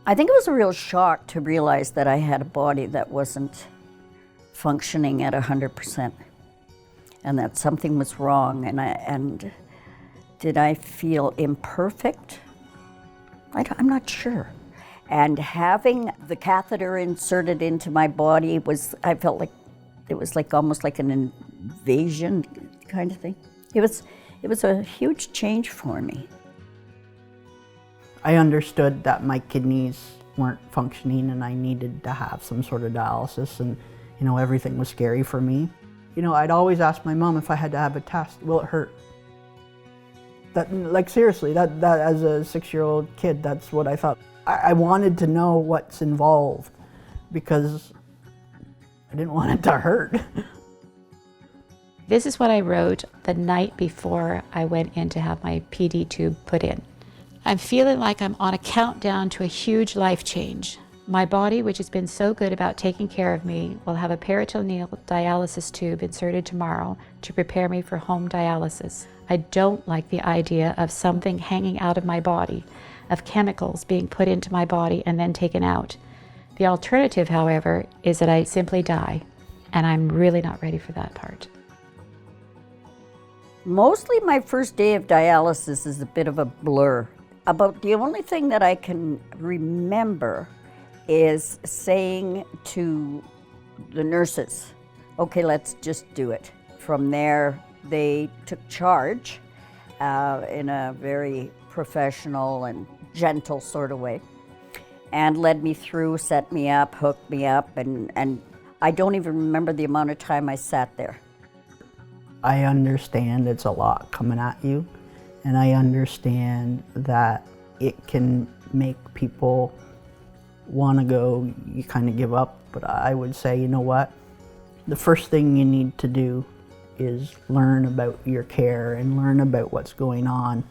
I think it was a real shock to realize that I had a body that wasn't functioning at 100% and that something was wrong. And did I feel imperfect? I'm not sure. And having the catheter inserted into my body I felt like it was like almost like an invasion kind of thing. It was a huge change for me. I understood that my kidneys weren't functioning and I needed to have some sort of dialysis, and everything was scary for me. I'd always ask my mom if I had to have a test, will it hurt? Seriously, that as a 6-year-old kid, that's what I thought. I wanted to know what's involved because I didn't want it to hurt. This is what I wrote the night before I went in to have my PD tube put in. I'm feeling like I'm on a countdown to a huge life change. My body, which has been so good about taking care of me, will have a peritoneal dialysis tube inserted tomorrow to prepare me for home dialysis. I don't like the idea of something hanging out of my body, of chemicals being put into my body and then taken out. The alternative, however, is that I simply die, and I'm really not ready for that part. Mostly my first day of dialysis is a bit of a blur. About the only thing that I can remember is saying to the nurses, okay, let's just do it. From there, they took charge in a very professional and gentle sort of way and led me through, set me up, hooked me up, and I don't even remember the amount of time I sat there. I understand it's a lot coming at you, and I understand that it can make people want to go, you kind of give up, but I would say, you know what? The first thing you need to do is learn about your care and learn about what's going on.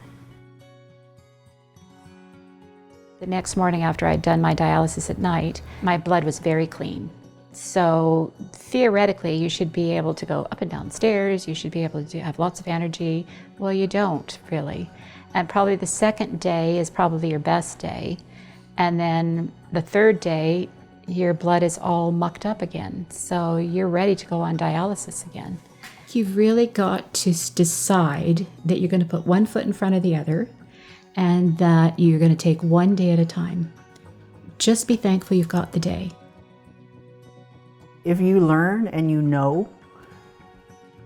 The next morning after I'd done my dialysis at night, my blood was very clean. So theoretically, you should be able to go up and down stairs, you should be able to have lots of energy. Well, you don't really. And probably the second day is probably your best day. And then the third day, your blood is all mucked up again. So you're ready to go on dialysis again. You've really got to decide that you're going to put one foot in front of the other and that you're going to take one day at a time. Just be thankful you've got the day. If you learn and you know,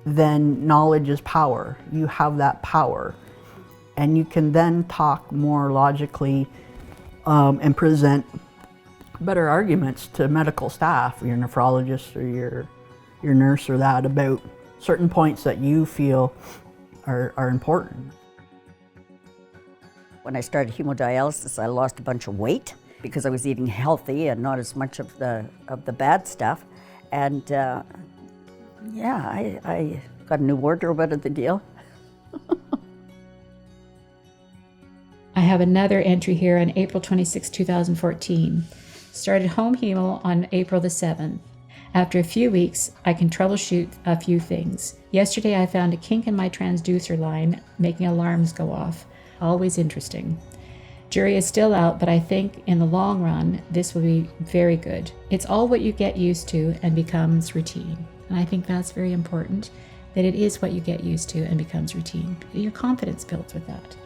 then knowledge is power. You have that power. And you can then talk more logically and present better arguments to medical staff, your nephrologist or your nurse or that, about certain points that you feel are important. When I started hemodialysis, I lost a bunch of weight because I was eating healthy and not as much of the bad stuff. And I got a new wardrobe out of the deal. I have another entry here on April 26, 2014. Started home hemo on April the 7th. After a few weeks, I can troubleshoot a few things. Yesterday, I found a kink in my transducer line, making alarms go off. Always interesting. Jury is still out, but I think in the long run, this will be very good. It's all what you get used to and becomes routine. And I think that's very important, that it is what you get used to and becomes routine. Your confidence builds with that.